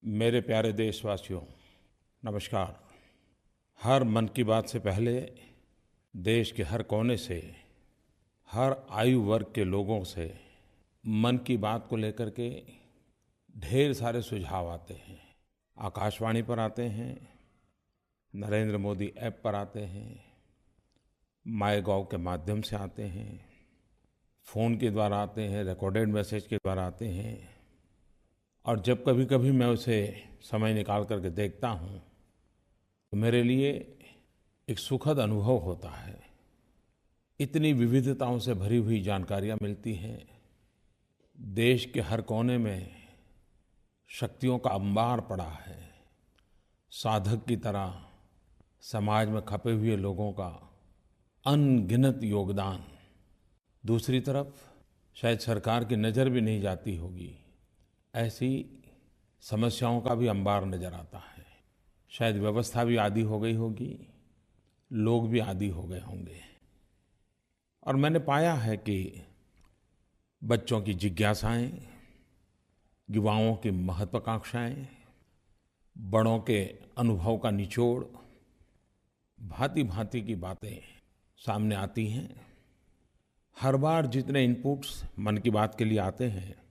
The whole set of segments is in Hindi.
मेरे प्यारे देशवासियों, नमस्कार। हर मन की बात से पहले देश के हर कोने से, हर आयु वर्ग के लोगों से मन की बात को लेकर के ढेर सारे सुझाव आते हैं। आकाशवाणी पर आते हैं, नरेंद्र मोदी ऐप पर आते हैं, माईगोव के माध्यम से आते हैं, फ़ोन के द्वारा आते हैं, रिकॉर्डेड मैसेज के द्वारा आते हैं। और जब कभी-कभी मैं उसे समय निकाल करके देखता हूँ तो मेरे लिए एक सुखद अनुभव होता है। इतनी विविधताओं से भरी हुई जानकारियाँ मिलती हैं। देश के हर कोने में शक्तियों का अंबार पड़ा है। साधक की तरह समाज में खपे हुए लोगों का अनगिनत योगदान। दूसरी तरफ शायद सरकार की नज़र भी नहीं जाती होगी, ऐसी समस्याओं का भी अंबार नज़र आता है। शायद व्यवस्था भी आदी हो गई होगी, लोग भी आदी हो गए होंगे। और मैंने पाया है कि बच्चों की जिज्ञासाएं, युवाओं की महत्वाकांक्षाएं, बड़ों के अनुभव का निचोड़, भांति-भांति की बातें सामने आती हैं। हर बार जितने इनपुट्स मन की बात के लिए आते हैं,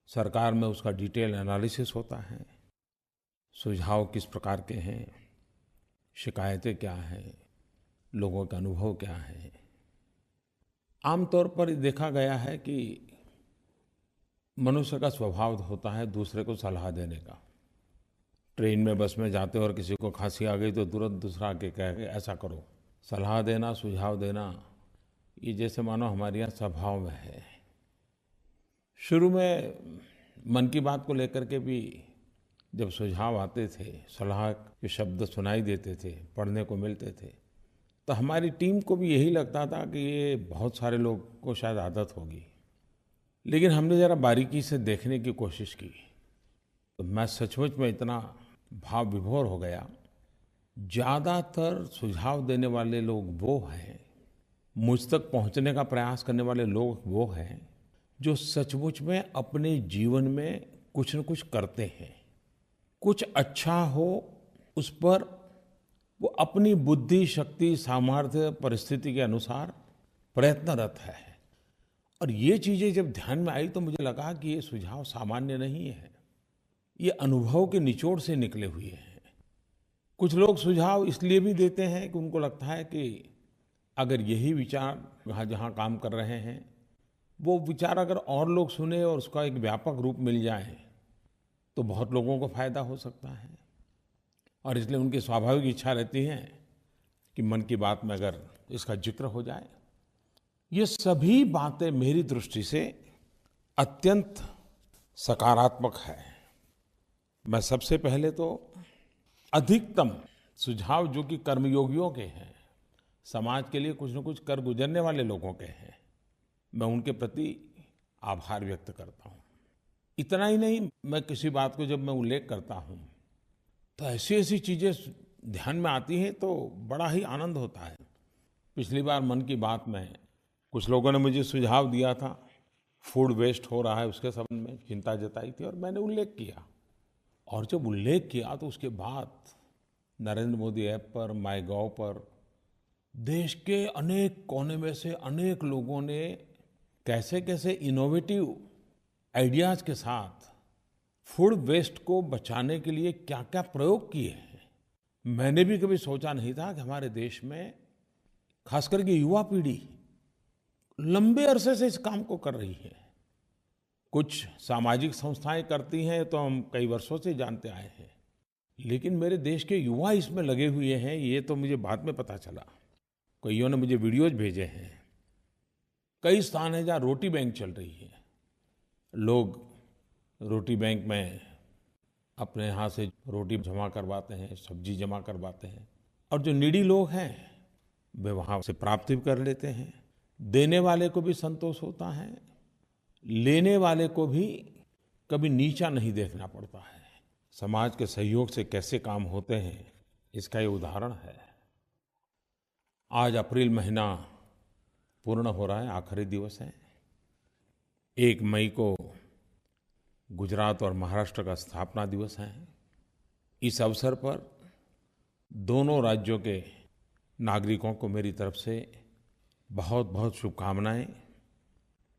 सरकार में उसका डिटेल एनालिसिस होता है। सुझाव किस प्रकार के हैं, शिकायतें क्या हैं, लोगों का अनुभव क्या है। आमतौर पर देखा गया है कि मनुष्य का स्वभाव होता है दूसरे को सलाह देने का। ट्रेन में, बस में जाते और किसी को खांसी आ गई तो तुरंत दूसरा आके कहे ऐसा करो। सलाह देना, सुझाव देना, ये जैसे मानो हमारे यहाँ स्वभाव में है। शुरू में मन की बात को लेकर के भी जब सुझाव आते थे, सलाह के शब्द सुनाई देते थे, पढ़ने को मिलते थे, तो हमारी टीम को भी यही लगता था कि ये बहुत सारे लोग को शायद आदत होगी। लेकिन हमने ज़रा बारीकी से देखने की कोशिश की तो मैं सचमुच में इतना भाव विभोर हो गया। ज़्यादातर सुझाव देने वाले लोग वो हैं, मुझ तक पहुंचने का प्रयास करने वाले लोग वो हैं जो सचमुच में अपने जीवन में कुछ न कुछ करते हैं। कुछ अच्छा हो उस पर वो अपनी बुद्धि, शक्ति, सामर्थ्य, परिस्थिति के अनुसार प्रयत्नरत है। और ये चीज़ें जब ध्यान में आई तो मुझे लगा कि ये सुझाव सामान्य नहीं है, ये अनुभव के निचोड़ से निकले हुए हैं। कुछ लोग सुझाव इसलिए भी देते हैं कि उनको लगता है कि अगर यही विचार जहाँ जहाँ काम कर रहे हैं, वो विचार अगर और लोग सुने और उसका एक व्यापक रूप मिल जाए तो बहुत लोगों को फायदा हो सकता है। और इसलिए उनकी स्वाभाविक इच्छा रहती है कि मन की बात में अगर इसका जिक्र हो जाए। ये सभी बातें मेरी दृष्टि से अत्यंत सकारात्मक है। मैं सबसे पहले तो अधिकतम सुझाव जो कि कर्मयोगियों के हैं, समाज के लिए कुछ न कुछ कर गुजरने वाले लोगों के हैं, मैं उनके प्रति आभार व्यक्त करता हूँ। इतना ही नहीं, मैं किसी बात को जब मैं उल्लेख करता हूँ तो ऐसी ऐसी चीज़ें ध्यान में आती हैं तो बड़ा ही आनंद होता है। पिछली बार मन की बात में कुछ लोगों ने मुझे सुझाव दिया था, फूड वेस्ट हो रहा है उसके संबंध में चिंता जताई थी और मैंने उल्लेख किया। और जब उल्लेख किया तो उसके बाद नरेंद्र मोदी ऐप पर, माईगोव पर देश के अनेक कोने में से अनेक लोगों ने कैसे कैसे इनोवेटिव आइडियाज़ के साथ फूड वेस्ट को बचाने के लिए क्या क्या प्रयोग किए हैं। मैंने भी कभी सोचा नहीं था कि हमारे देश में खास करके युवा पीढ़ी लंबे अरसे से इस काम को कर रही है। कुछ सामाजिक संस्थाएं करती हैं तो हम कई वर्षों से जानते आए हैं, लेकिन मेरे देश के युवा इसमें लगे हुए हैं, ये तो मुझे बाद में पता चला। कईयों ने मुझे वीडियोज भेजे हैं। कई स्थान हैं जहाँ रोटी बैंक चल रही है। लोग रोटी बैंक में अपने यहाँ से रोटी जमा करवाते हैं, सब्जी जमा करवाते हैं, और जो नीडी लोग हैं वे वहाँ से प्राप्त भी कर लेते हैं। देने वाले को भी संतोष होता है, लेने वाले को भी कभी नीचा नहीं देखना पड़ता है। समाज के सहयोग से कैसे काम होते हैं, इसका ये उदाहरण है। आज अप्रैल महीना पूर्ण हो रहा है, आखिरी दिवस है। 1 मई को गुजरात और महाराष्ट्र का स्थापना दिवस है। इस अवसर पर दोनों राज्यों के नागरिकों को मेरी तरफ से बहुत-बहुत शुभकामनाएं।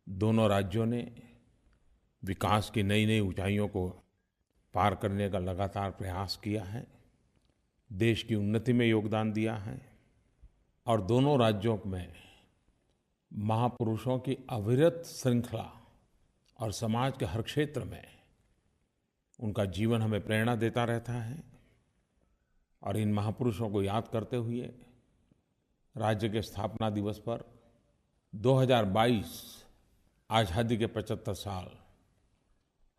दोनों राज्यों ने विकास की नई-नई ऊंचाइयों को पार करने का लगातार प्रयास किया है, देश की उन्नति में योगदान दिया है और दोनों राज्यों में महापुरुषों की अविरत श्रृंखला और समाज के हर क्षेत्र में उनका जीवन हमें प्रेरणा देता रहता है। और इन महापुरुषों को याद करते हुए राज्य के स्थापना दिवस पर 2022 आज़ादी के 75 साल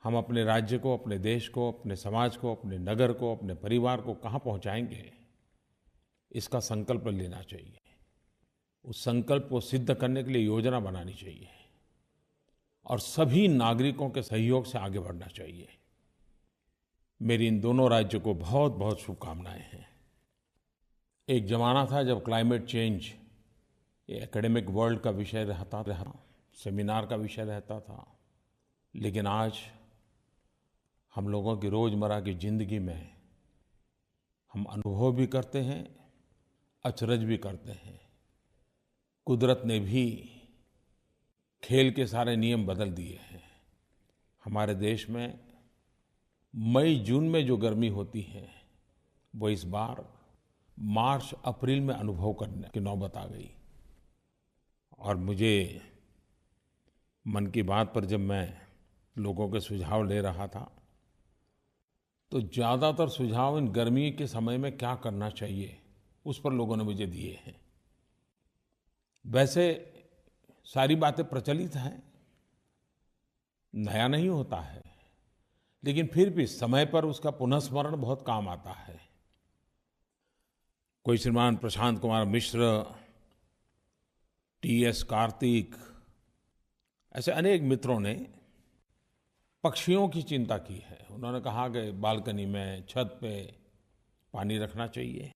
हम अपने राज्य को, अपने देश को, अपने समाज को, अपने नगर को, अपने परिवार को कहाँ पहुँचाएंगे, इसका संकल्प लेना चाहिए। उस संकल्प को सिद्ध करने के लिए योजना बनानी चाहिए और सभी नागरिकों के सहयोग से आगे बढ़ना चाहिए। मेरी इन दोनों राज्यों को बहुत-बहुत शुभकामनाएं हैं। एक ज़माना था जब क्लाइमेट चेंज ये एकेडमिक वर्ल्ड का विषय रहता सेमिनार का विषय रहता था, लेकिन आज हम लोगों की रोज़मर्रा की ज़िंदगी में हम अनुभव भी करते हैं, अचरज भी करते हैं। कुदरत ने भी खेल के सारे नियम बदल दिए हैं। हमारे देश में मई-जून में जो गर्मी होती है, वो इस बार मार्च-अप्रैल में अनुभव करने की नौबत आ गई। और मुझे मन की बात पर जब मैं लोगों के सुझाव ले रहा था, तो ज़्यादातर सुझाव इन गर्मी के समय में क्या करना चाहिए, उस पर लोगों ने मुझे दिए हैं। वैसे सारी बातें प्रचलित हैं, नया नहीं होता है, लेकिन फिर भी समय पर उसका पुनःस्मरण बहुत काम आता है। कोई श्रीमान प्रशांत कुमार मिश्र, टी.एस. कार्तिक, ऐसे अनेक मित्रों ने पक्षियों की चिंता की है। उन्होंने कहा कि बालकनी में, छत पे पानी रखना चाहिए।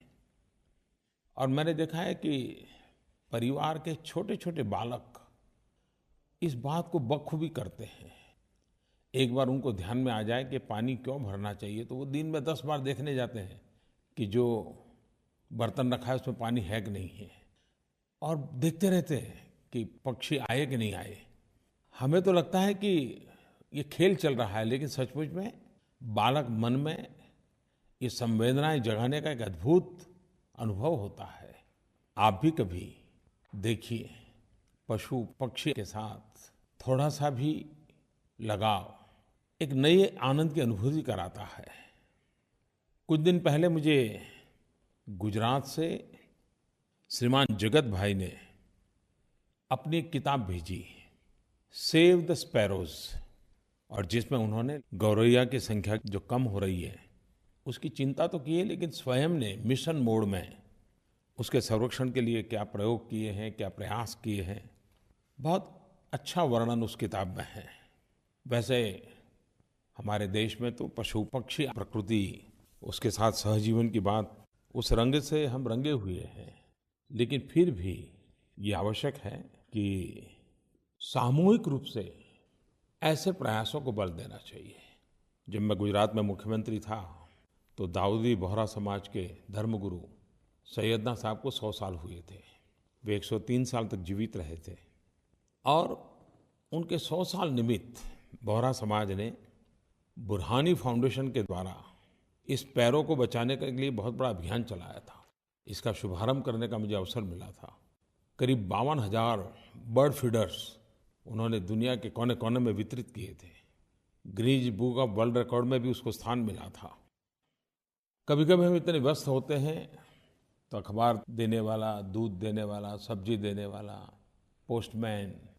और मैंने देखा है कि परिवार के छोटे-छोटे बालक इस बात को बखूबी करते हैं। एक बार उनको ध्यान में आ जाए कि पानी क्यों भरना चाहिए, तो वो दिन में 10 बार देखने जाते हैं कि जो बर्तन रखा है उसमें पानी है कि नहीं है, और देखते रहते हैं कि पक्षी आए कि नहीं आए। हमें तो लगता है कि ये खेल चल रहा है, लेकिन सचमुच में बालक मन में ये संवेदनाएं जगाने का एक अद्भुत अनुभव होता है। आप भी कभी देखिए, पशु पक्षी के साथ थोड़ा सा भी लगाव एक नए आनंद की अनुभूति कराता है। कुछ दिन पहले मुझे गुजरात से श्रीमान जगत भाई ने अपनी एक किताब भेजी, सेव द स्पैरोज, और जिसमें उन्होंने गौरैया की संख्या जो कम हो रही है उसकी चिंता तो की है, लेकिन स्वयं ने मिशन मोड में उसके संरक्षण के लिए क्या प्रयोग किए हैं, क्या प्रयास किए हैं, बहुत अच्छा वर्णन उस किताब में है। वैसे हमारे देश में तो पशु पक्षी, प्रकृति, उसके साथ सहजीवन की बात उस रंग से हम रंगे हुए हैं, लेकिन फिर भी ये आवश्यक है कि सामूहिक रूप से ऐसे प्रयासों को बल देना चाहिए। जब मैं गुजरात में मुख्यमंत्री था तो दाऊदी बोहरा समाज के धर्मगुरु सैयदना साहब को 100 साल हुए थे। वे 103 साल तक जीवित रहे थे और उनके 100 साल निमित्त बोहरा समाज ने बुरहानी फाउंडेशन के द्वारा इस पैरों को बचाने के लिए बहुत बड़ा अभियान चलाया था। इसका शुभारंभ करने का मुझे अवसर मिला था। करीब 52,000 बर्ड फीडर्स उन्होंने दुनिया के कोने-कोने में वितरित किए थे। Guinness book of world record में भी उसको स्थान मिला था। कभी-कभी हम इतने व्यस्त होते हैं तो अखबार देने वाला, दूध देने वाला, सब्जी देने वाला, पोस्टमैन,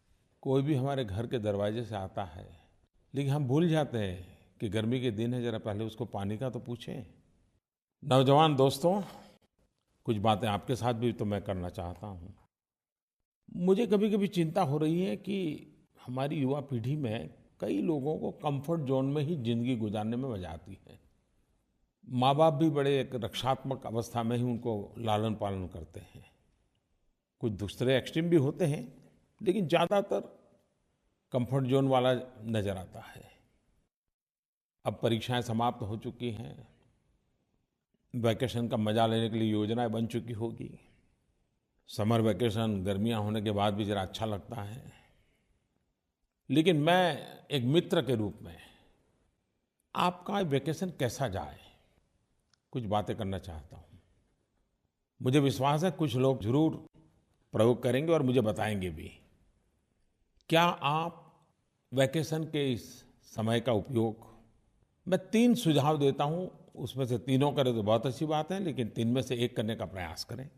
कोई भी हमारे घर के दरवाजे से आता है, लेकिन हम भूल जाते हैं कि गर्मी के दिन है, जरा पहले उसको पानी का तो पूछें। नौजवान दोस्तों, कुछ बातें आपके साथ भी तो मैं करना चाहता हूँ। मुझे कभी-कभी चिंता हो रही है कि हमारी युवा पीढ़ी में कई लोगों को कंफर्ट जोन में ही जिंदगी गुजारने में मजा आती है। माँ-बाप भी बड़े एक रक्षात्मक अवस्था में ही उनको लालन पालन करते हैं। कुछ दूसरे एक्सट्रीम भी होते हैं, लेकिन ज़्यादातर कंफर्ट जोन वाला नज़र आता है। अब परीक्षाएं समाप्त हो चुकी हैं, वैकेशन का मजा लेने के लिए योजनाएं बन चुकी होगी। समर वैकेशन गर्मियां होने के बाद भी जरा अच्छा लगता है। लेकिन मैं एक मित्र के रूप में आपका वैकेशन कैसा जाए, कुछ बातें करना चाहता हूँ। मुझे विश्वास है कुछ लोग जरूर प्रयोग करेंगे और मुझे बताएंगे भी। क्या आप वैकेशन के इस समय का उपयोग, मैं 3 सुझाव देता हूँ, उसमें से तीनों करें तो बहुत अच्छी बात है, लेकिन 3 में से एक करने का प्रयास करें।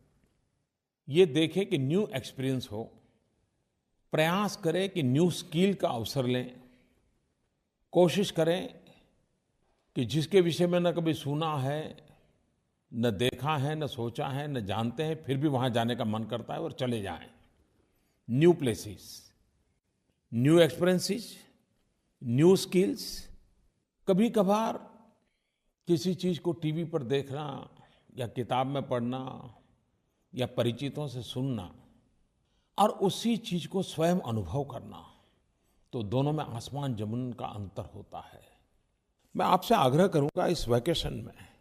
ये देखें कि न्यू एक्सपीरियंस हो, प्रयास करें कि न्यू स्किल का अवसर लें, कोशिश करें कि जिसके विषय में न कभी सुना है, न देखा है, न सोचा है, न जानते हैं, फिर भी वहाँ जाने का मन करता है और चले जाएं। New places, new experiences, new skills. कभी कभार किसी चीज़ को टीवी पर देखना या किताब में पढ़ना या परिचितों से सुनना और उसी चीज़ को स्वयं अनुभव करना, तो दोनों में आसमान जमीन का अंतर होता है। मैं आपसे आग्रह करूंगा इस वैकेशन में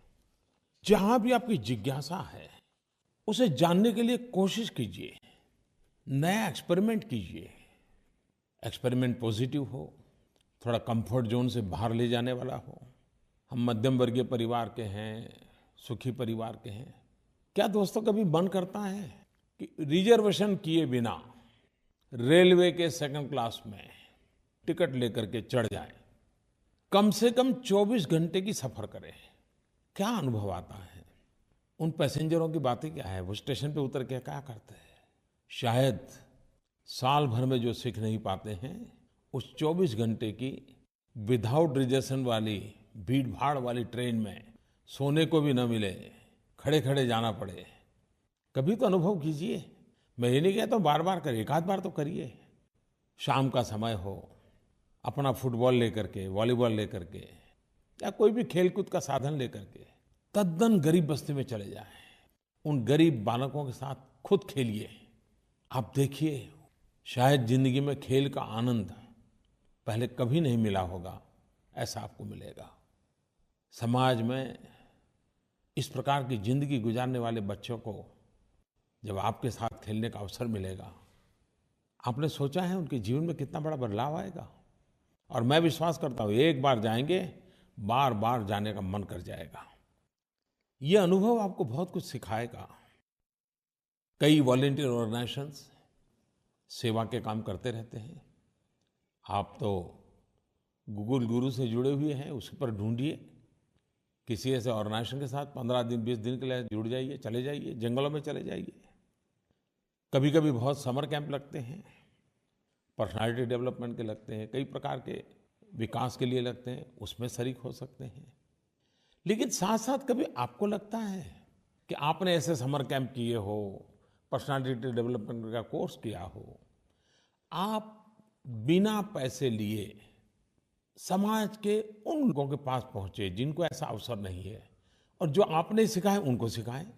जहां भी आपकी जिज्ञासा है उसे जानने के लिए कोशिश कीजिए, नया एक्सपेरिमेंट कीजिए। एक्सपेरिमेंट पॉजिटिव हो, थोड़ा कंफर्ट जोन से बाहर ले जाने वाला हो। हम मध्यम वर्गीय परिवार के हैं, सुखी परिवार के हैं। क्या दोस्तों कभी मन करता है कि रिजर्वेशन किए बिना रेलवे के सेकंड क्लास में टिकट लेकर के चढ़ जाए, कम से कम 24 घंटे की सफर करें? क्या अनुभव आता है? उन पैसेंजरों की बातें क्या है? वो स्टेशन पे उतर के क्या करते हैं? शायद साल भर में जो सीख नहीं पाते हैं, उस 24 घंटे की विदाउट रिजर्वेशन वाली भीड़-भाड़ वाली ट्रेन में सोने को भी न मिले, खड़े-खड़े जाना पड़े। कभी तो अनुभव कीजिए। मैं ये नहीं कहता हूँ बार-बार करिए, एक आध बार तो करिए। शाम का समय हो, अपना फुटबॉल लेकर के, वॉलीबॉल लेकर के या कोई भी खेलकूद का साधन लेकर के तद्दन गरीब बस्ती में चले जाएं। उन गरीब बालकों के साथ खुद खेलिए। आप देखिए, शायद जिंदगी में खेल का आनंद पहले कभी नहीं मिला होगा, ऐसा आपको मिलेगा। समाज में इस प्रकार की जिंदगी गुजारने वाले बच्चों को जब आपके साथ खेलने का अवसर मिलेगा, आपने सोचा है उनके जीवन में कितना बड़ा बदलाव आएगा? और मैं विश्वास करता हूँ एक बार जाएंगे, बार बार जाने का मन कर जाएगा। ये अनुभव आपको बहुत कुछ सिखाएगा। कई वॉलंटियर ऑर्गेनाइजेशंस सेवा के काम करते रहते हैं। आप तो गूगल गुरु से जुड़े हुए हैं, उस पर ढूंढिए। किसी ऐसे ऑर्गेनाइजेशन के साथ 15 दिन 20 दिन के लिए जुड़ जाइए, चले जाइए, जंगलों में चले जाइए। कभी कभी बहुत समर कैंप लगते हैं, पर्सनालिटी डेवलपमेंट के लगते हैं, कई प्रकार के विकास के लिए लगते हैं, उसमें शरीक हो सकते हैं। लेकिन साथ साथ कभी आपको लगता है कि आपने ऐसे समर कैंप किए हो, पर्सनालिटी डेवलपमेंट का कोर्स किया हो, आप बिना पैसे लिए समाज के उन लोगों के पास पहुंचे जिनको ऐसा अवसर नहीं है, और जो आपने सिखाया उनको सिखाएं।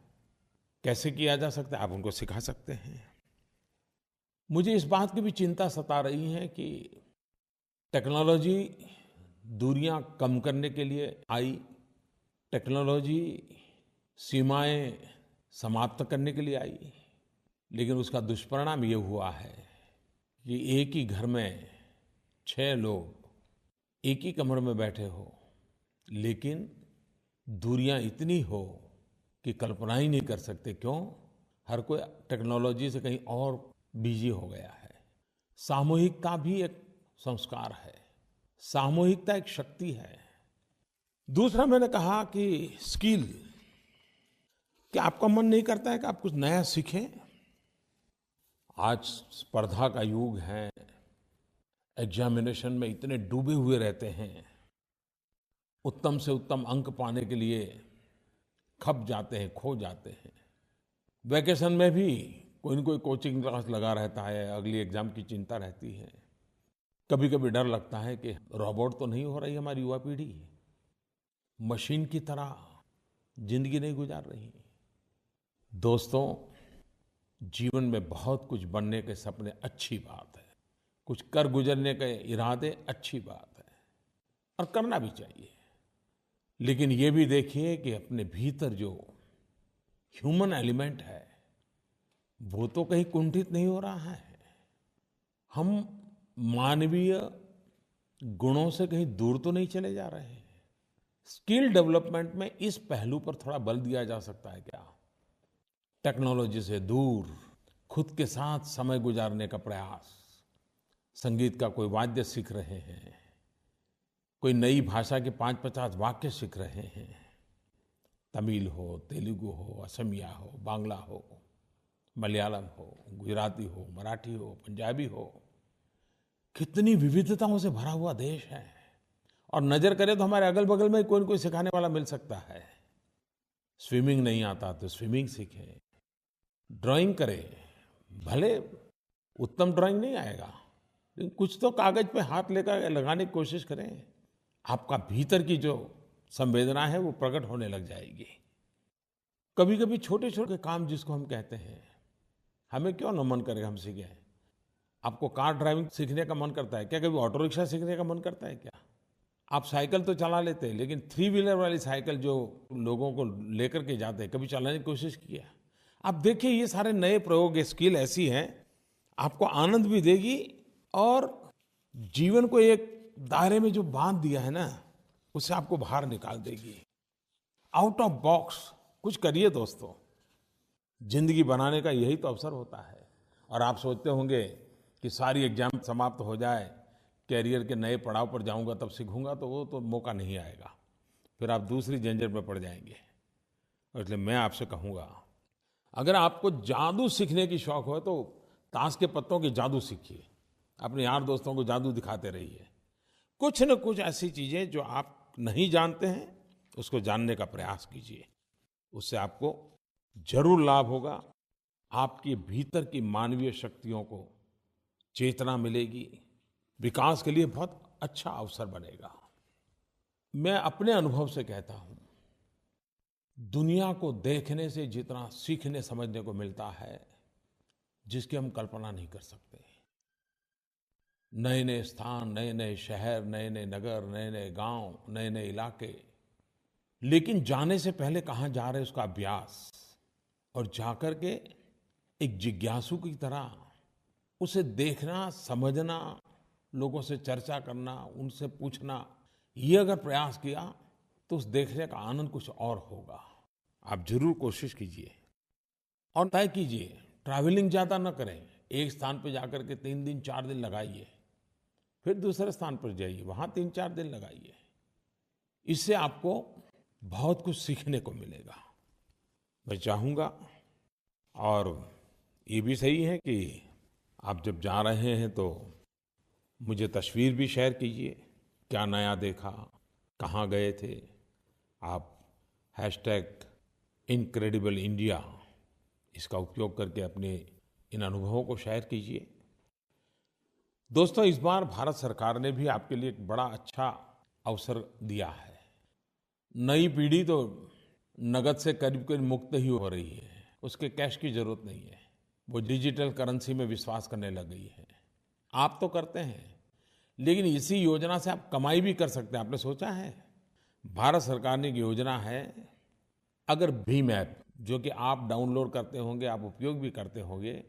कैसे किया जा सकता है, आप उनको सिखा सकते हैं। मुझे इस बात की भी चिंता सता रही है कि टेक्नोलॉजी दूरियां कम करने के लिए आई, टेक्नोलॉजी सीमाएं समाप्त करने के लिए आई, लेकिन उसका दुष्परिणाम ये हुआ है कि एक ही घर में 6 लोग एक ही कमरे में बैठे हो, लेकिन दूरियां इतनी हो कि कल्पना ही नहीं कर सकते। क्यों? हर कोई टेक्नोलॉजी से कहीं और बिजी हो गया है। सामूहिकता भी एक संस्कार है, सामूहिकता एक शक्ति है। दूसरा मैंने कहा कि स्किल, क्या आपका मन नहीं करता है कि आप कुछ नया सीखें? आज स्पर्धा का युग है, एग्जामिनेशन में इतने डूबे हुए रहते हैं, उत्तम से उत्तम अंक पाने के लिए खप जाते हैं, खो जाते हैं। वैकेशन में भी कोई न कोई कोचिंग क्लास लगा रहता है, अगली एग्जाम की चिंता रहती है। कभी कभी डर लगता है कि रोबोट तो नहीं हो रही हमारी युवा पीढ़ी, मशीन की तरह जिंदगी नहीं गुजार रही। दोस्तों, जीवन में बहुत कुछ बनने के सपने अच्छी बात है, कुछ कर गुजरने के इरादे अच्छी बात है, और करना भी चाहिए। लेकिन ये भी देखिए कि अपने भीतर जो ह्यूमन एलिमेंट है, वो तो कहीं कुंठित नहीं हो रहा है। हम मानवीय गुणों से कहीं दूर तो नहीं चले जा रहे हैं। स्किल डेवलपमेंट में इस पहलू पर थोड़ा बल दिया जा सकता है क्या? टेक्नोलॉजी से दूर खुद के साथ समय गुजारने का प्रयास। संगीत का कोई वाद्य सीख रहे हैं, कोई नई भाषा के 5-50 वाक्य सीख रहे हैं, तमिल हो, तेलुगु हो, असमिया हो, बांग्ला हो, मलयालम हो, गुजराती हो, मराठी हो, पंजाबी हो। कितनी विविधताओं से भरा हुआ देश है। और नजर करें तो हमारे अगल बगल में कोई न कोई सिखाने वाला मिल सकता है। स्विमिंग नहीं आता तो स्विमिंग सीखें, ड्राइंग करें। भले उत्तम ड्राइंग नहीं आएगा, लेकिन कुछ तो कागज पे हाथ लेकर लगाने की कोशिश करें। आपका भीतर की जो संवेदना है वो प्रकट होने लग जाएगी। कभी कभी छोटे छोटे काम जिसको हम कहते हैं, हमें क्यों न मन करेगा हम सीखें। आपको कार ड्राइविंग सीखने का मन करता है क्या? कभी ऑटो रिक्शा सीखने का मन करता है क्या? आप साइकिल तो चला लेते हैं, लेकिन 3 व्हीलर वाली साइकिल जो लोगों को लेकर के जाते हैं, कभी चलाने की कोशिश किया? आप देखिए, ये सारे नए प्रयोग, ये स्किल ऐसी हैं, आपको आनंद भी देगी और जीवन को एक दायरे में जो बांध दिया है ना, उससे आपको बाहर निकाल देगी। आउट ऑफ बॉक्स कुछ करिए दोस्तों। जिंदगी बनाने का यही तो अवसर होता है। और आप सोचते होंगे कि सारी एग्जाम समाप्त हो जाए, कैरियर के नए पड़ाव पर जाऊंगा तब सीखूंगा, तो वो तो मौका नहीं आएगा। फिर आप दूसरी झंझट में पड़ जाएंगे। और इसलिए मैं आपसे कहूंगा, अगर आपको जादू सीखने की शौक हो तो ताश के पत्तों की जादू सीखिए। अपने यार दोस्तों को जादू दिखाते रहिए। कुछ न कुछ ऐसी चीजें जो आप नहीं जानते हैं, उसको जानने का प्रयास कीजिए। उससे आपको जरूर लाभ होगा। आपके भीतर की मानवीय शक्तियों को चेतना मिलेगी, विकास के लिए बहुत अच्छा अवसर बनेगा। मैं अपने अनुभव से कहता हूं, दुनिया को देखने से जितना सीखने समझने को मिलता है, जिसकी हम कल्पना नहीं कर सकते। नए नए स्थान, नए नए शहर, नए नए नगर, नए नए गांव, नए नए इलाके। लेकिन जाने से पहले कहाँ जा रहे हैं उसका अभ्यास, और जाकर के एक जिज्ञासु की तरह उसे देखना, समझना, लोगों से चर्चा करना, उनसे पूछना, ये अगर प्रयास किया तो उस देखने का आनंद कुछ और होगा। आप जरूर कोशिश कीजिए और तय कीजिए, ट्रैवलिंग ज़्यादा न करें। एक स्थान पर जाकर के 3 दिन 4 दिन लगाइए, फिर दूसरे स्थान पर जाइए, वहाँ 3-4 दिन लगाइए। इससे आपको बहुत कुछ सीखने को मिलेगा। मैं चाहूँगा, और ये भी सही है कि आप जब जा रहे हैं तो मुझे तस्वीर भी शेयर कीजिए, क्या नया देखा, कहाँ गए थे। आप #इनक्रेडिबल इंडिया इसका उपयोग करके अपने इन अनुभवों को शेयर कीजिए। दोस्तों, इस बार भारत सरकार ने भी आपके लिए एक बड़ा अच्छा अवसर दिया है। नई पीढ़ी तो नगद से करीब करीब मुक्त ही हो रही है, उसके कैश की जरूरत नहीं है। वो डिजिटल करेंसी में विश्वास करने लग गई है। आप तो करते हैं, लेकिन इसी योजना से आप कमाई भी कर सकते हैं। आपने सोचा है? भारत सरकार ने एक योजना है, अगर भीम ऐप, जो कि आप डाउनलोड करते होंगे, आप उपयोग भी करते होंगे,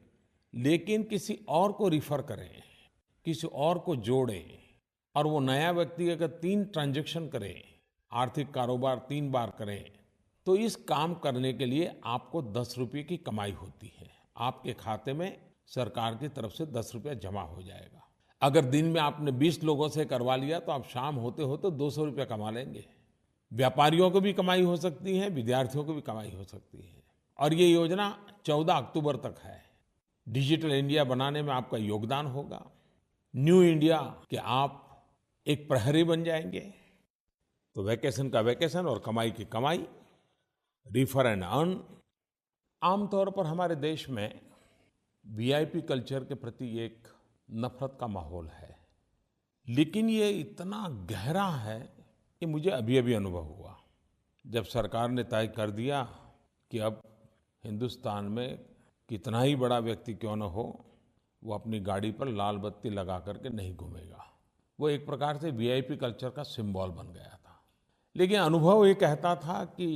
लेकिन किसी और को रिफर करें, किसी और को जोड़ें, और वो नया व्यक्ति अगर 3 ट्रांजैक्शन करे, आर्थिक कारोबार 3 बार करें, तो इस काम करने के लिए आपको 10 रुपये की कमाई होती है। आपके खाते में सरकार की तरफ से 10 रुपया जमा हो जाएगा। अगर दिन में आपने 20 लोगों से करवा लिया तो आप शाम होते होते 200 रुपया कमा लेंगे। व्यापारियों को भी कमाई हो सकती है, विद्यार्थियों को भी कमाई हो सकती है। और ये योजना 14 अक्टूबर तक है। डिजिटल इंडिया बनाने में आपका योगदान होगा। न्यू इंडिया के आप एक प्रहरी बन जाएंगे। तो वैकेशन का वैकेशन और कमाई की कमाई, रिफर एंड अर्न। आमतौर पर हमारे देश में वीआईपी कल्चर के प्रति एक नफरत का माहौल है, लेकिन ये इतना गहरा है कि मुझे अभी अभी अनुभव हुआ जब सरकार ने तय कर दिया कि अब हिंदुस्तान में कितना ही बड़ा व्यक्ति क्यों न हो, वो अपनी गाड़ी पर लाल बत्ती लगा करके नहीं घूमेगा। वो एक प्रकार से वीआईपी कल्चर का सिंबल बन गया था। लेकिन अनुभव ये कहता था कि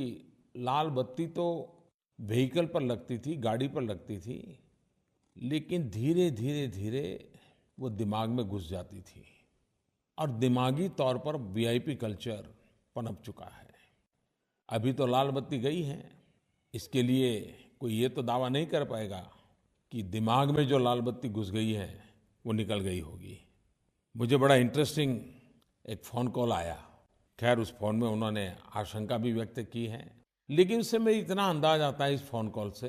लाल बत्ती तो व्हीकल पर लगती थी, गाड़ी पर लगती थी, लेकिन धीरे धीरे धीरे वो दिमाग में घुस जाती थी और दिमागी तौर पर वीआईपी कल्चर पनप चुका है। अभी तो लाल बत्ती गई है, इसके लिए कोई ये तो दावा नहीं कर पाएगा कि दिमाग में जो लाल बत्ती घुस गई है वो निकल गई होगी। मुझे बड़ा इंटरेस्टिंग एक फ़ोन कॉल आया। खैर उस फ़ोन में उन्होंने आशंका भी व्यक्त की है, लेकिन उससे मेरी इतना अंदाज आता है इस फ़ोन कॉल से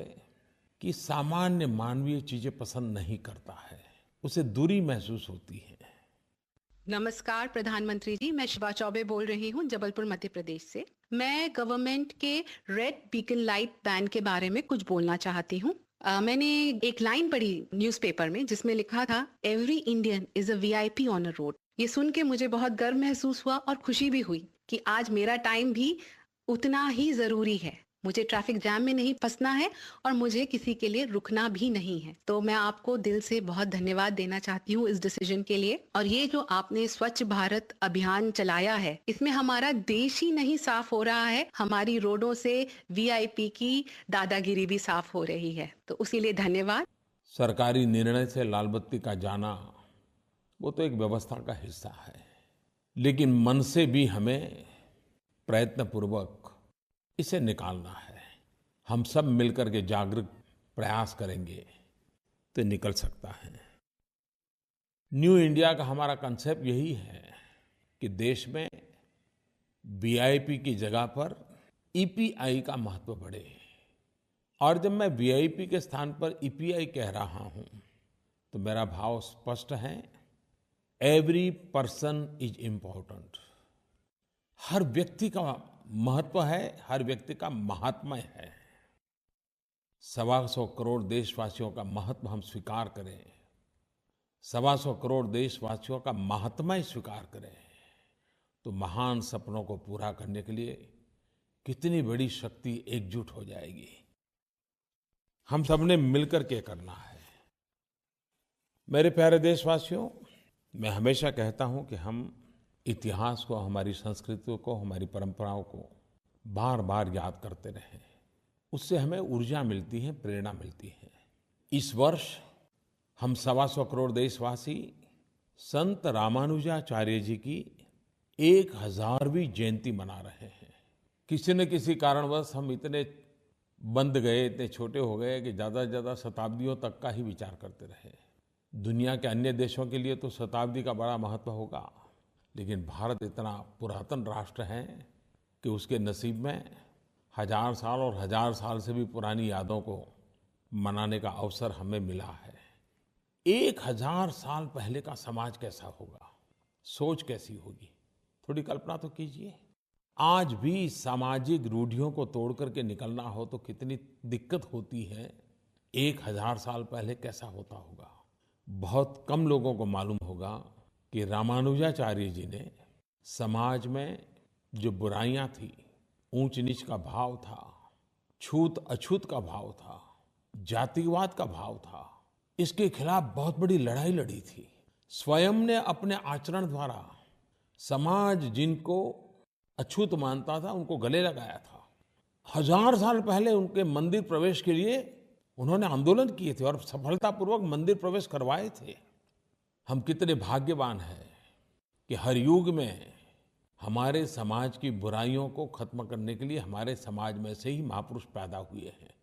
कि सामान्य मानवीय चीज़ें पसंद नहीं करता है, उसे दूरी महसूस होती है। नमस्कार प्रधानमंत्री जी, मैं शिवा चौबे बोल रही हूँ जबलपुर मध्य प्रदेश से। मैं गवर्नमेंट के रेड बीकन लाइट बैन के बारे में कुछ बोलना चाहती हूँ। मैंने एक लाइन पढ़ी न्यूज़पेपर में जिसमें लिखा था, every Indian is a VIP on a road. ये सुन के मुझे बहुत गर्व महसूस हुआ और खुशी भी हुई कि आज मेरा टाइम भी उतना ही जरूरी है। मुझे ट्रैफिक जैम में नहीं फंसना है और मुझे किसी के लिए रुकना भी नहीं है। तो मैं आपको दिल से बहुत धन्यवाद देना चाहती हूँ इस डिसीजन के लिए। और ये जो आपने स्वच्छ भारत अभियान चलाया है, इसमें हमारा देश ही नहीं साफ हो रहा है, हमारी रोडों से वीआईपी की दादागिरी भी साफ हो रही है। तो उसी लिए धन्यवाद। सरकारी निर्णय से लाल बत्ती का जाना वो तो एक व्यवस्था का हिस्सा है, लेकिन मन से भी हमें प्रयत्नपूर्वक इसे निकालना है। हम सब मिलकर के जागरूक प्रयास करेंगे तो निकल सकता है। न्यू इंडिया का हमारा कंसेप्ट यही है कि देश में वीआईपी की जगह पर ईपीआई का महत्व बढ़े। और जब मैं वीआईपी के स्थान पर ईपीआई कह रहा हूं तो मेरा भाव स्पष्ट है, एवरी पर्सन इज इम्पोर्टेंट। हर व्यक्ति का महत्व है, हर व्यक्ति का महात्म्य है। 125 करोड़ देशवासियों का महत्व हम स्वीकार करें, 125 करोड़ देशवासियों का महात्म्य स्वीकार करें, तो महान सपनों को पूरा करने के लिए कितनी बड़ी शक्ति एकजुट हो जाएगी। हम सबने मिलकर के करना है। मेरे प्यारे देशवासियों, मैं हमेशा कहता हूं कि हम इतिहास को, हमारी संस्कृति को, हमारी परंपराओं को बार बार याद करते रहें। उससे हमें ऊर्जा मिलती है, प्रेरणा मिलती है। इस वर्ष हम 125 करोड़ देशवासी संत रामानुजाचार्य जी की 1000वीं जयंती मना रहे हैं। किसी न किसी कारणवश हम इतने बंद गए, इतने छोटे हो गए कि ज़्यादा से ज़्यादा शताब्दियों तक का ही विचार करते रहे। दुनिया के अन्य देशों के लिए तो शताब्दी का बड़ा महत्व होगा, लेकिन भारत इतना पुरातन राष्ट्र है कि उसके नसीब में 1000 साल और 1000 साल से भी पुरानी यादों को मनाने का अवसर हमें मिला है। 1000 साल पहले का समाज कैसा होगा, सोच कैसी होगी, थोड़ी कल्पना तो कीजिए। आज भी सामाजिक रूढ़ियों को तोड़ करके निकलना हो तो कितनी दिक्कत होती है, 1000 साल पहले कैसा होता होगा। बहुत कम लोगों को मालूम होगा कि रामानुजाचार्य जी ने समाज में जो बुराइयां थी, ऊंच नीच का भाव था, छूत अछूत का भाव था, जातिवाद का भाव था, इसके खिलाफ बहुत बड़ी लड़ाई लड़ी थी। स्वयं ने अपने आचरण द्वारा समाज जिनको अछूत मानता था उनको गले लगाया था। 1000 साल पहले उनके मंदिर प्रवेश के लिए उन्होंने आंदोलन किए थे और सफलतापूर्वक मंदिर प्रवेश करवाए थे। हम कितने भाग्यवान हैं कि हर युग में हमारे समाज की बुराइयों को खत्म करने के लिए हमारे समाज में से ही महापुरुष पैदा हुए हैं।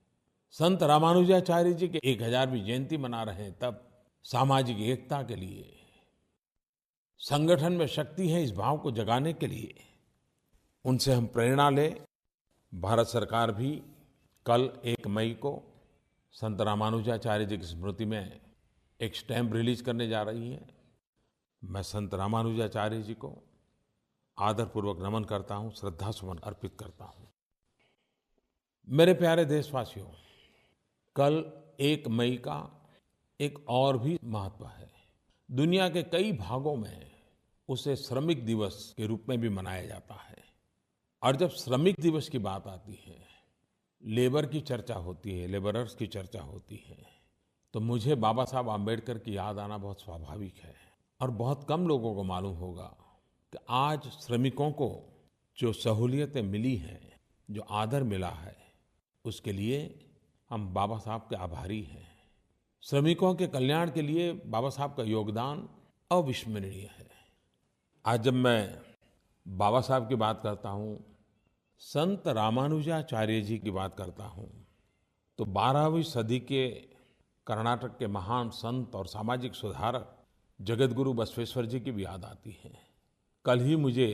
संत रामानुजाचार्य जी के 1000वीं जयंती मना रहे हैं, तब सामाजिक एकता के लिए, संगठन में शक्ति है इस भाव को जगाने के लिए उनसे हम प्रेरणा लें। भारत सरकार भी कल 1 मई को संत रामानुजाचार्य जी की स्मृति में एक स्टैम्प रिलीज करने जा रही है। मैं संत रामानुजाचार्य जी को आदरपूर्वक नमन करता हूँ, श्रद्धा सुमन अर्पित करता हूँ। मेरे प्यारे देशवासियों, कल 1 मई का एक और भी महत्व है। दुनिया के कई भागों में उसे श्रमिक दिवस के रूप में भी मनाया जाता है। और जब श्रमिक दिवस की बात आती है, लेबर की चर्चा होती है, लेबरर्स की चर्चा होती है, तो मुझे बाबा साहब आम्बेडकर की याद आना बहुत स्वाभाविक है। और बहुत कम लोगों को मालूम होगा कि आज श्रमिकों को जो सहूलियतें मिली हैं, जो आदर मिला है, उसके लिए हम बाबा साहब के आभारी हैं। श्रमिकों के कल्याण के लिए बाबा साहब का योगदान अविस्मरणीय है। आज जब मैं बाबा साहब की बात करता हूँ, संत रामानुजाचार्य जी की बात करता हूँ, तो 12वीं सदी के कर्नाटक के महान संत और सामाजिक सुधारक जगतगुरु बसवेश्वर जी की भी याद आती है। कल ही मुझे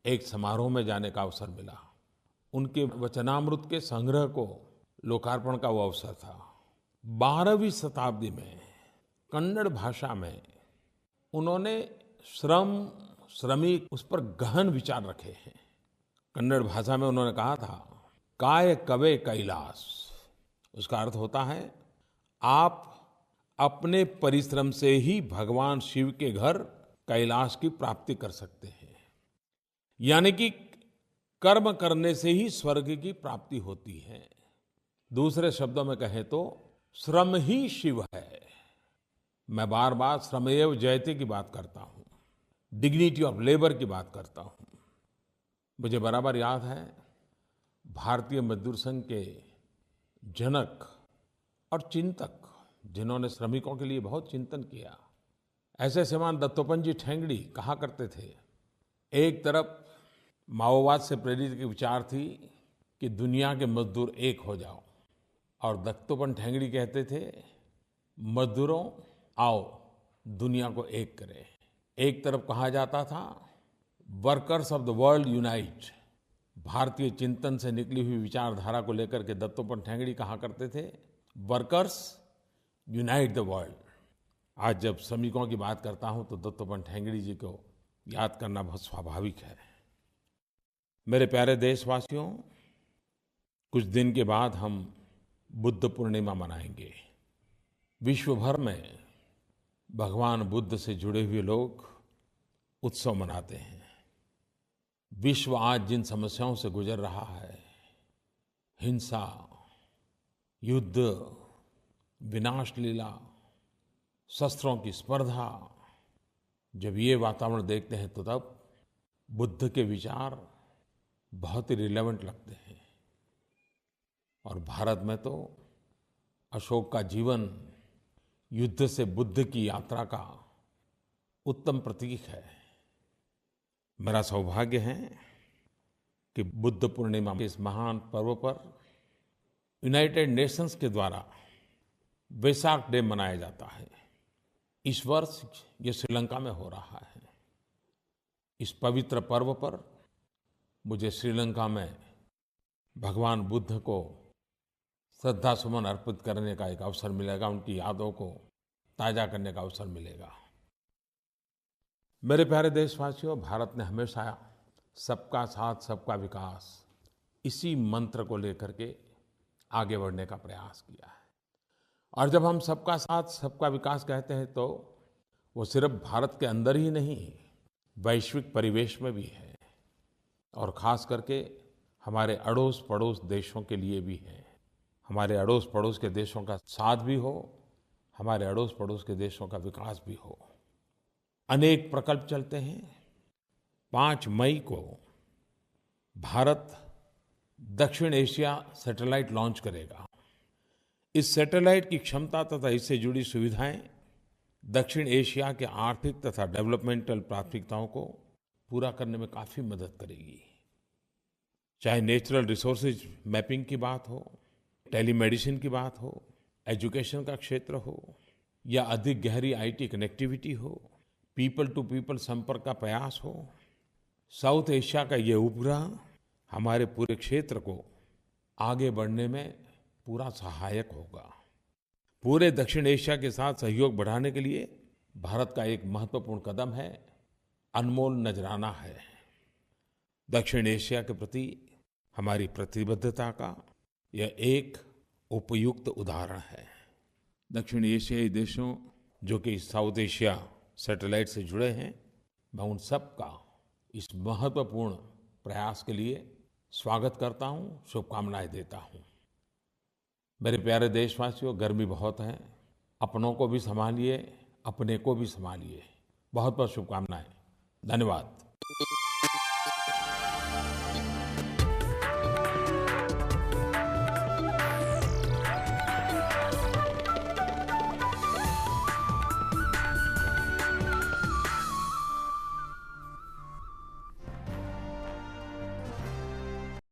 एक समारोह में जाने का अवसर मिला। उनके वचनामृत के संग्रह को लोकार्पण का वो अवसर था। 12वीं शताब्दी में कन्नड़ भाषा में उन्होंने श्रम, श्रमिक, उस पर गहन विचार रखे हैं। कन्नड़ भाषा में उन्होंने कहा था, काय कवे कैलास। उसका अर्थ होता है, आप अपने परिश्रम से ही भगवान शिव के घर कैलाश की प्राप्ति कर सकते हैं। यानी कि कर्म करने से ही स्वर्ग की प्राप्ति होती है। दूसरे शब्दों में कहें तो श्रम ही शिव है। मैं बार बार श्रमेव जयते की बात करता हूँ, डिग्निटी ऑफ लेबर की बात करता हूँ। मुझे बराबर याद है, भारतीय मजदूर संघ के जनक और चिंतक, जिन्होंने श्रमिकों के लिए बहुत चिंतन किया, ऐसे श्रीमान दत्तोपंत जी ठेंगड़ी कहा करते थे, एक तरफ माओवाद से प्रेरित के विचार थी कि दुनिया के मजदूर एक हो जाओ, और दत्तोपंत ठेंगड़ी कहते थे, मजदूरों आओ दुनिया को एक करें। एक तरफ कहा जाता था, workers of the world unite. भारतीय चिंतन से निकली हुई विचारधारा को लेकर के दत्तोपंत ठेंगड़ी कहा करते थे, वर्कर्स यूनाइट द वर्ल्ड। आज जब श्रमिकों की बात करता हूं तो दत्तोपंत ठेंगड़ी जी को याद करना बहुत स्वाभाविक है। मेरे प्यारे देशवासियों, कुछ दिन के बाद हम बुद्ध पूर्णिमा मनाएंगे। विश्व भर में भगवान बुद्ध से जुड़े हुए लोग उत्सव मनाते हैं। विश्व आज जिन समस्याओं से गुजर रहा है, हिंसा, युद्ध, विनाश लीला, शस्त्रों की स्पर्धा, जब ये वातावरण देखते हैं तो तब बुद्ध के विचार बहुत ही रिलेवेंट लगते हैं। और भारत में तो अशोक का जीवन युद्ध से बुद्ध की यात्रा का उत्तम प्रतीक है। मेरा सौभाग्य है कि बुद्ध पूर्णिमा के इस महान पर्व पर यूनाइटेड नेशंस के द्वारा वैसाख डे मनाया जाता है। इस वर्ष ये श्रीलंका में हो रहा है। इस पवित्र पर्व पर मुझे श्रीलंका में भगवान बुद्ध को श्रद्धा सुमन अर्पित करने का एक अवसर मिलेगा, उनकी यादों को ताजा करने का अवसर मिलेगा। मेरे प्यारे देशवासियों, भारत ने हमेशा सबका साथ सबका विकास इसी मंत्र को लेकर के आगे बढ़ने का प्रयास किया है। और जब हम सबका साथ सबका विकास कहते हैं तो वो सिर्फ भारत के अंदर ही नहीं, वैश्विक परिवेश में भी है, और ख़ास करके हमारे अड़ोस पड़ोस देशों के लिए भी है। हमारे अड़ोस पड़ोस के देशों का साथ भी हो, हमारे अड़ोस पड़ोस के देशों का विकास भी हो। अनेक प्रकल्प चलते हैं। 5 मई को भारत दक्षिण एशिया सैटेलाइट लॉन्च करेगा। इस सैटेलाइट की क्षमता तथा इससे जुड़ी सुविधाएं दक्षिण एशिया के आर्थिक तथा डेवलपमेंटल प्राथमिकताओं को पूरा करने में काफ़ी मदद करेगी। चाहे नेचुरल रिसोर्सेज मैपिंग की बात हो, टेलीमेडिसिन की बात हो, एजुकेशन का क्षेत्र हो, या अधिक गहरी आईटी कनेक्टिविटी हो, पीपल टू पीपल संपर्क का प्रयास हो, साउथ एशिया का ये उपग्रह हमारे पूरे क्षेत्र को आगे बढ़ने में पूरा सहायक होगा। पूरे दक्षिण एशिया के साथ सहयोग बढ़ाने के लिए भारत का एक महत्वपूर्ण कदम है, अनमोल नजराना है। दक्षिण एशिया के प्रति हमारी प्रतिबद्धता का यह एक उपयुक्त उदाहरण है। दक्षिण एशियाई देशों जो कि साउथ एशिया सैटेलाइट से जुड़े हैं, मैं उन सब का इस महत्वपूर्ण प्रयास के लिए स्वागत करता हूँ, शुभकामनाएं देता हूँ। मेरे प्यारे देशवासियों, गर्मी बहुत है, अपनों को भी संभालिए, अपने को भी संभालिए। बहुत बहुत शुभकामनाएं। धन्यवाद।